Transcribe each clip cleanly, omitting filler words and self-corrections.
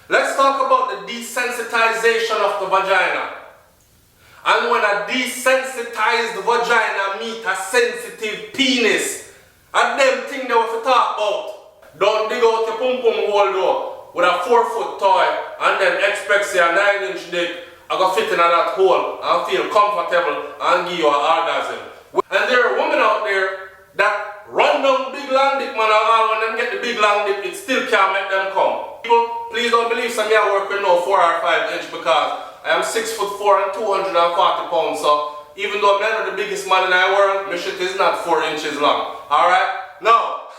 Let's talk about the desensitization of the vagina. And when a desensitized vagina meet a sensitive penis, and them thing that we have to talk about. Don't dig out your pum pum hole though with a 4-foot toy and then expect say a 9-inch dick I go fit in that hole and feel comfortable and give you an orgasm. And there are women out there that run down big long dick man, and all when them get the big long dick, it still can't make them come. People, please don't believe some me I work with no 4 or 5 inch because I am 6'4" and 240 pounds. So even though I'm not the biggest man in the world, my shit is not 4 inches long. Alright? Now,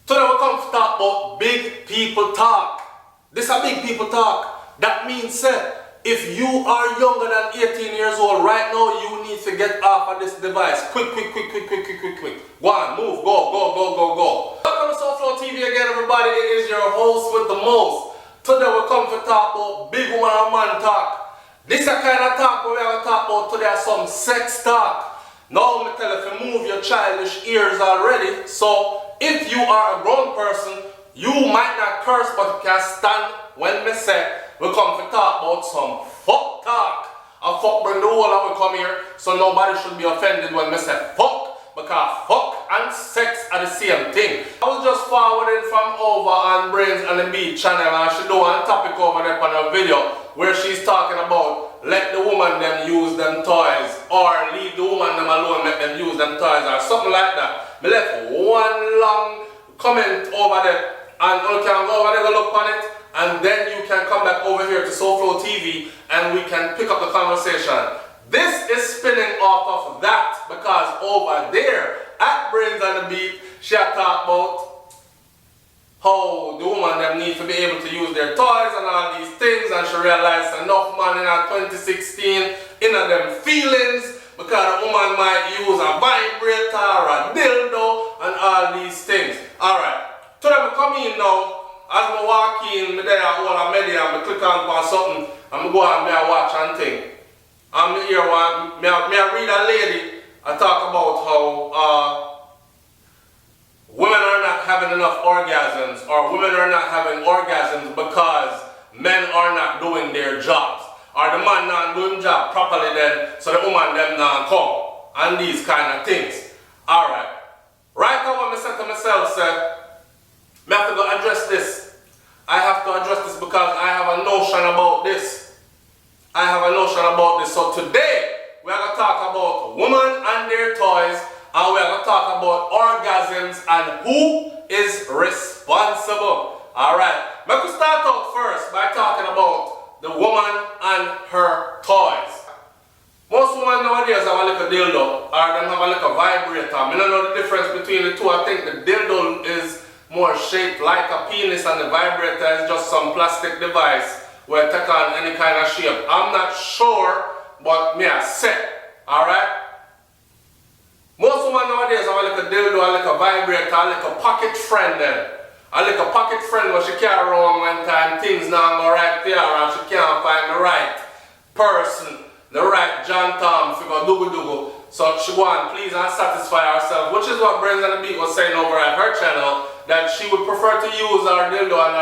today we come to talk about big people talk. This is a big people talk. That means if you are younger than 18 years old right now, you need to get off of this device. Quick. Go on, move, go. Welcome to SouFLoTV again, everybody. It is your host with the most. Today we come to talk about big woman and man talk. This is a kind of talk we're going to talk about today, some sex talk. Now I'm tell you to move your childish ears already. So if you are a grown person, you might not curse, but you can stand when me say we come to talk about some fuck talk. A fuck bring the whole and we come here, so nobody should be offended when me say fuck, because fuck and sex are the same thing. I was just forwarding from over on Brains and the Beat channel, and she do one topic over there on a video where she's talking about let the woman them use them toys, or leave the woman them alone, make them use them toys, or something like that. Me left one long comment over there, and you can go over there, go look on it, and then you can come back over here to SouFLoTV and we can pick up the conversation. This is spinning off of that because over there at Brains and the Beat, she had talked about how the woman them need to be able to use their toys and all these things, and she realized enough man in her 2016 in them feelings because the woman might use a vibrator or a dildo and all these things. Alright, so then we come in now. As I walk in, I there all a media, I click on something, and I go and I watch and thing. And I hear one, I read a lady, I talk about how women are not having enough orgasms, or women are not having orgasms because men are not doing their jobs, or the man not doing job properly then, so the woman them not come, and these kind of things. Alright, right now when I said to myself, I have to go address this. I have to address this because I have a notion about this. So today, we are going to talk about women and their toys, and we are going to talk about orgasms and who is responsible. Alright, we could start out first by talking about the woman and her toys. Most women nowadays have a little dildo, or them have a little vibrator. I don't know the difference between the two. I think the dildo is more shaped like a penis and the vibrator is just some plastic device where it take on any kind of shape. I'm not sure, but me I say, alright? Most women nowadays have a little dildo, a little vibrator, a little pocket friend then. A little pocket friend where she carry around one time, things not go right there, and she can't find the right person, the right John Tom figure dugu. So she go and please and satisfy herself, which is what Brains and the Beat was saying over at her channel, that she would prefer to use our dildo and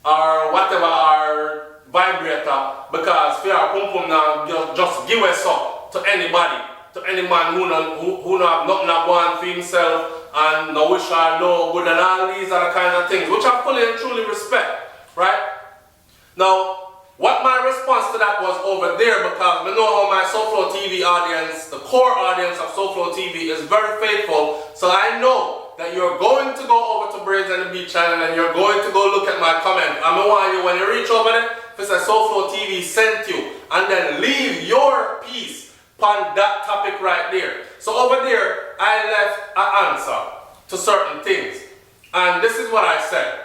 our whatever, our vibrator, because for our pum pum now just give us up to anybody, to any man who no have nothing to want for himself and no wish or no good and all these other kinds of things, which I fully and truly respect, right? Now, what my response to that was over there, because I know how my SouFLoTV audience, the core audience of SouFLoTV is very faithful, so I know that you're going to go over to Brains and the Beat channel and you're going to go look at my comment. I want you, when you reach over there, if it says SouFLoTV sent you, and then leave your piece on that topic right there. So over there, I left an answer to certain things, and this is what I said.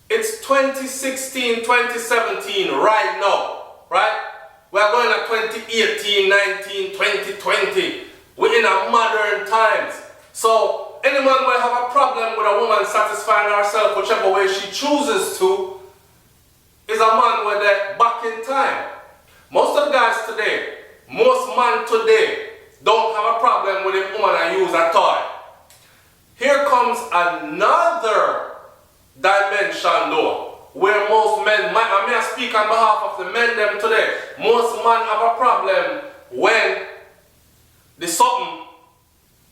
It's 2016, 2017 right now, right? We're going at 2018, 19, 2020. We're in a modern times. So any man will have a problem with a woman satisfying herself whichever way she chooses to is a man where they're back in time. Most of the guys today, most men today don't have a problem with a woman that use a toy. Here comes another dimension though, where most men, I may speak on behalf of the men them today, most men have a problem when the something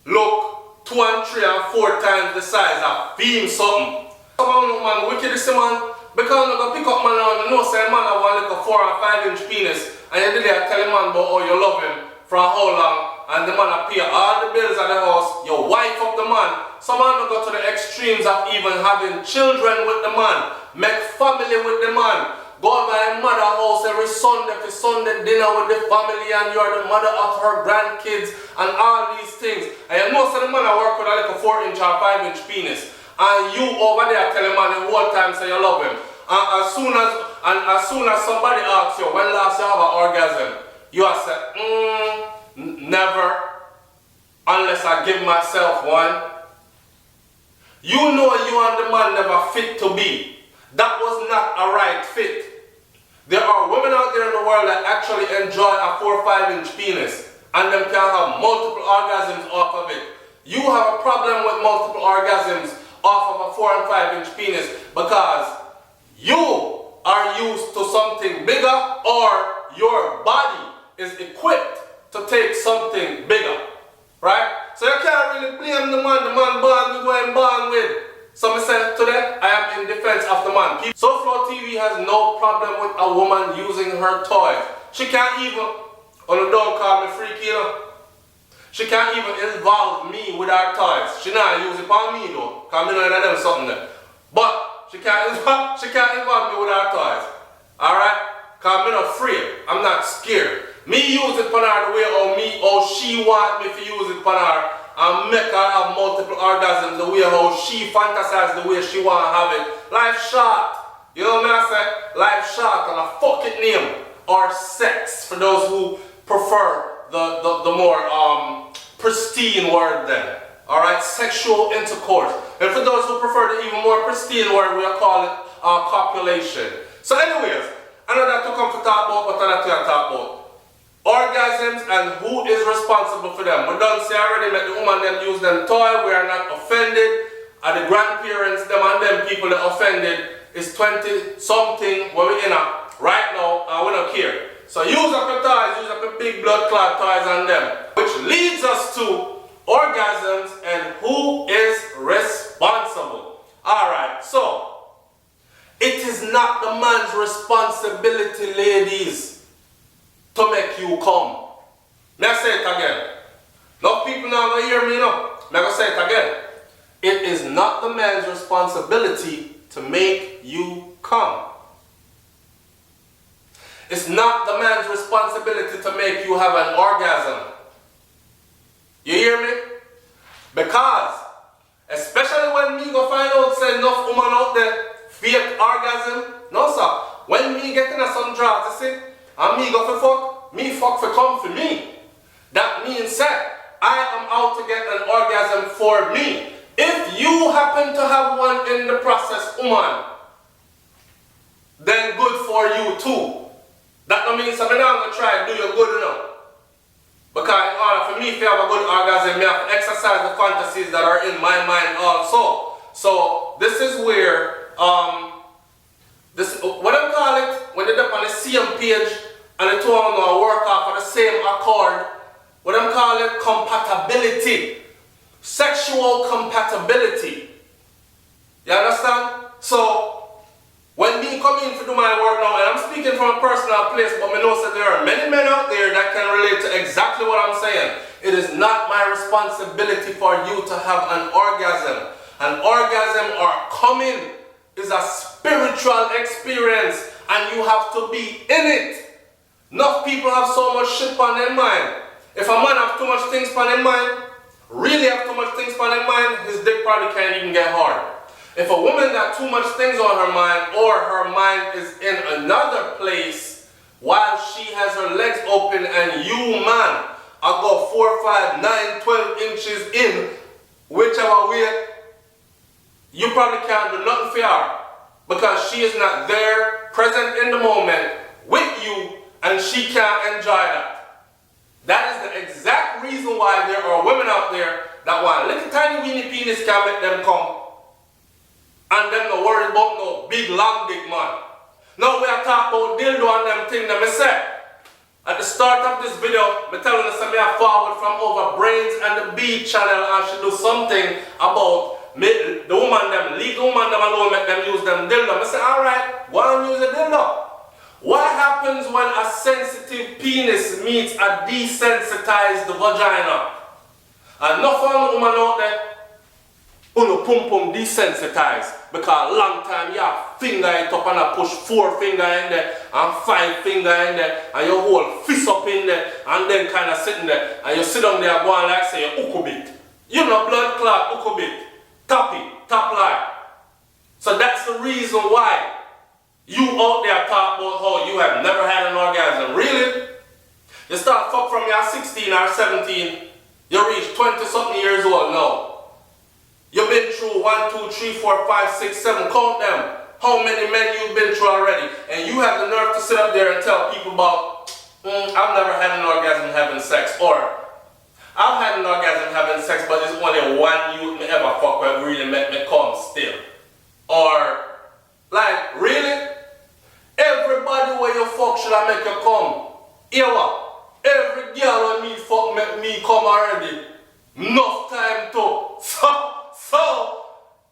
look 2 and 3 and 4 times the size of beam something. Some of them man wicked this man, because you go pick up man and you know say man I want like a 4 or 5 inch penis and you did tell him man about how you love him for how long and the man pay all the bills at the house, your wife up the man. Some man go to the extremes of even having children with the man, make family with the man, go over a mother house every Sunday for Sunday dinner with the family and you're the mother of her grandkids and all these things. And you know so the man work with like a 4 inch or 5 inch penis. And you over there tell him man the whole time say you love him. And as soon as somebody asks you when last you have an orgasm, you are say, never, unless I give myself one. You know you and the man never fit to be. That was not a right fit. There are women out there in the world that actually enjoy a 4 or 5 inch penis and them can have multiple orgasms off of it. You have a problem with multiple orgasms off of a 4 and 5 inch penis because you are used to something bigger or your body is equipped to take something bigger, right? So you can't really blame the man born with what I'm born with. So I said today, I am in defense of the man. SouFLoTV has no problem with a woman using her toys. She can't even, don't call me freaky, you know. She can't even involve me with her toys. She not use it on me though, because I know none of them something there. But she can't involve me with her toys. Alright? Because I'm not afraid. I'm not scared. Me use it for her the way how she want me to use it for her and make her have multiple orgasms the way how she fantasize the way she want to have it. Life short. You know what I say? Life short and a fuck it name. Or sex for those who prefer the more pristine word then. Alright? Sexual intercourse. And for those who prefer the even more pristine word, we'll call it copulation. So anyways, I know that to come to talk about, but I not to talk about orgasms and who is responsible for them. We don't say already let the woman them use them toy. We are not offended. And the grandparents, them and them people that offended is 20 something where we in right now and we don't care. So use up your toys, use up your big blood clot toys on them. Which leads us to orgasms and who is responsible. Alright, so it is not the man's responsibility, ladies, to make you come. May I say it again? No people now going to hear me now. May I say it again? It is not the man's responsibility to make you come. It's not the man's responsibility to make you have an orgasm. You hear me? Because, especially when me go find out say enough woman out there fake orgasm. No sir. When me get in some draws, you see, and me go for fuck, me fuck for come for me. That means that I am out to get an orgasm for me. If you happen to have one in the process, woman, then good for you too. That don't mean something I'm gonna try to do you good enough. Because in order for me to have a good orgasm, I have to exercise the fantasies that are in my mind also. So this is where what I call it, when they're up on the same page and the two of them work off of the same accord, what I call it compatibility. Sexual compatibility. You understand? So when me come in to do my work now, and I'm speaking from a personal place, but I know that there are many men out there that can relate to exactly what I'm saying. It is not my responsibility for you to have an orgasm. An orgasm or coming is a spiritual experience and you have to be in it. Enough people have so much shit on their mind. If a man have too much things on their mind, really have too much things on their mind, his dick probably can't even get hard. If a woman got too much things on her mind or her mind is in another place while she has her legs open and you man are go 4, 5, 9, 12 inches in, whichever way, you probably can't do nothing for her because she is not there, present in the moment with you and she can't enjoy that. That is the exact reason why there are women out there that want a little tiny weeny penis can make them come. and them no worry about no big long dick man. Now we are talking about dildo and them thing that me say. At the start of this video, me telling us that me are forward from over Brains and the Beat channel and should do something about the woman them, leave the woman them alone, make them use them dildo. I say, alright, go and use a dildo. What happens when a sensitive penis meets a desensitized vagina? And not for a woman out there, uno pum pum desensitized. Because long time you finger it up and I push 4 finger in there and 5 finger in there and you hold fist up in there and then kind of sitting there and you sit down there going like say you hook a bit. You know blood clot hook a bit. Top line. So that's the reason why you out there talk about how you have never had an orgasm. Really? You start fuck from you're 16 or 17, you reach 20 something years old now. You've been through 1, 2, 3, 4, 5, 6, 7, count them. How many men you've been through already. And you have the nerve to sit up there and tell people about, I've never had an orgasm having sex. Or, I've had an orgasm having sex, but it's only one youth me ever fuck with really make me come still. Or, like, really? Everybody where you fuck should I make you come? Hear what? Every girl when me fuck make me come already. Enough time to. So,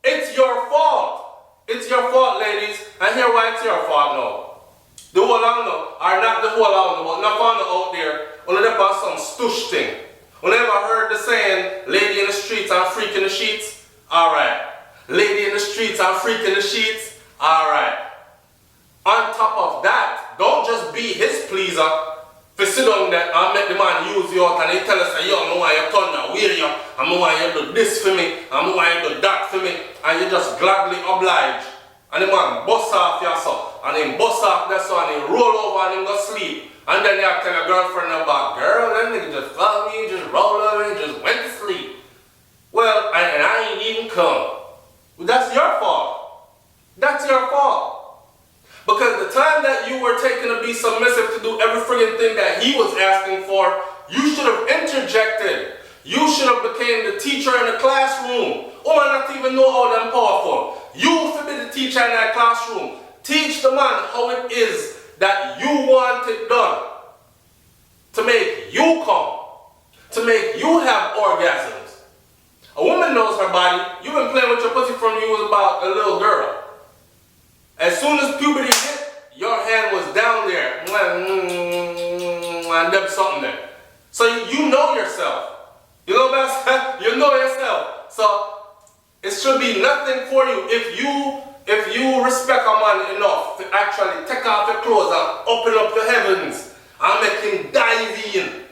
it's your fault. It's your fault, ladies. And hear why it's your fault now. The whole angle, or not the whole angle, but not found out there, only there was some stush thing. You ever heard the saying, lady in the streets and freak in the sheets? Alright. Lady in the streets and freak in the sheets? Alright. On top of that, don't just be his pleaser. For sit down there and make the man use you out and he tell us, yo, I want you to turn that way, yo. I want you to do this for me. I want you to do that for me. And you just gladly oblige. And the man bust off your son. And he bust off that son and he roll over and he go sleep. And then you tell your girlfriend about, girl, that nigga just followed me, just rolled over and just went to sleep. Well, and I ain't even come. Well, that's your fault. That's your fault. Because the time that you were taken to be submissive to do every friggin' thing that he was asking for, you should have interjected. You should have became the teacher in the classroom. Oh, man, not even know all them powerful. You should be the teacher in that classroom. Teach the man how it is that you want it done. To make you come. To make you have orgasms. A woman knows her body. You've been playing with your pussy from you was about a little girl. As soon as puberty hit, your hand was down there. And there's something there. So you know yourself. You know what I'm saying? You know yourself. So it should be nothing for you if you respect a man enough to actually take off your clothes and open up your heavens and make him dive in.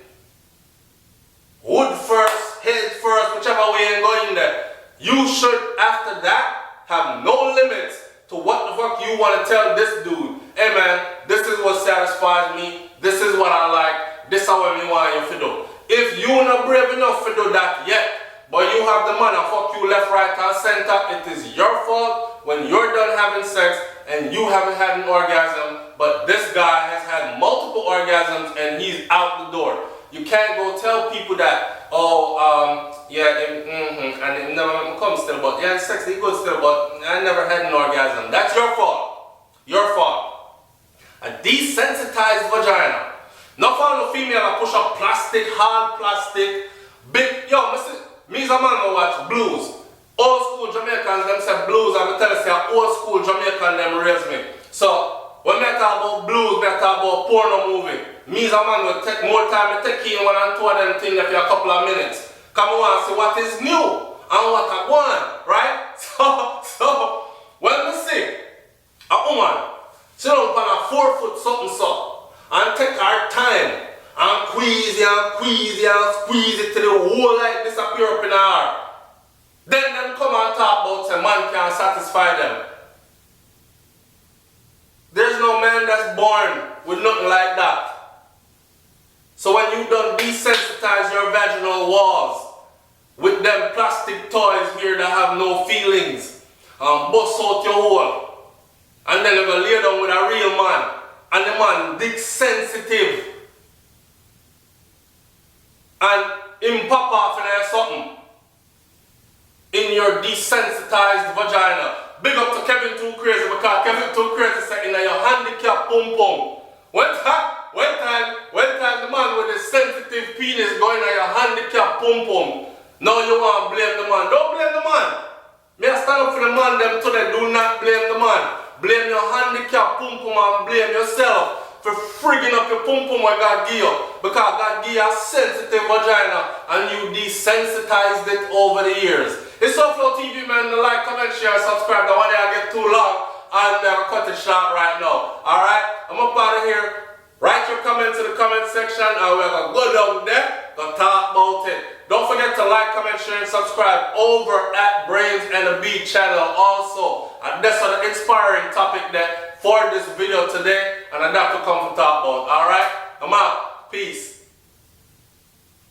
Wood first, head first, whichever way you're going there. You should, after that, have no limits to what the fuck you want to tell this dude. Hey man, this is what satisfies me. This is what I like. This is what me want you to do. If you not brave enough to do that yet, but you have the money and fuck you left, right, and center, it is your fault when you're done having sex and you haven't had an orgasm, but this guy has had multiple orgasms and he's out the door. You can't go tell people that, and it never come still, but yeah, sex is good still, but I never had an orgasm. That's your fault. Your fault. A desensitized vagina. Not for no female that push up plastic, hard plastic, big. Yo, me as a man who watch blues. Old school Jamaicans, them say blues, and I tell you, say old school Jamaican, them raise me. So, when I talk about blues, I talk about porno movie. Me as a man will take more time to take in 1 and 2 of them things for a couple of minutes. Come on, see what is new and what I want, right? So when we see a woman sit on a 4-foot something so and take her time and squeeze it till the whole like disappear up in her. Then them come and talk about say man can't satisfy them. There's no man that's born with nothing like that. So when you done desensitize your vaginal walls with them plastic toys here that have no feelings and bust out your hole, and then you're gonna lay down with a real man and the man dick sensitive and him pop off in there something in your desensitized vagina, big up to Kevin Too Crazy because Kevin Too Crazy said in your handicap pum pum. When time the man with the sensitive penis going on your handicap pum pum. Now you want to blame the man. Don't blame the man. Me I stand up for the man them today. Do not blame the man. Blame your handicap pum pum and blame yourself for frigging up your pum pum what God give you. Because God give you a sensitive vagina and you desensitized it over the years. It's SouFLoTV, man. Like, comment, share, subscribe. Don't want to get too long and cut it short right now. Alright? I'm up out of here. Write your comments in the comment section and we're going to go down there to talk about it. Don't forget to like, comment, share, and subscribe over at Brains&the Beat channel also. And that's an inspiring topic there for this video today. And that's what come to talk about. Alright? I'm out. Peace.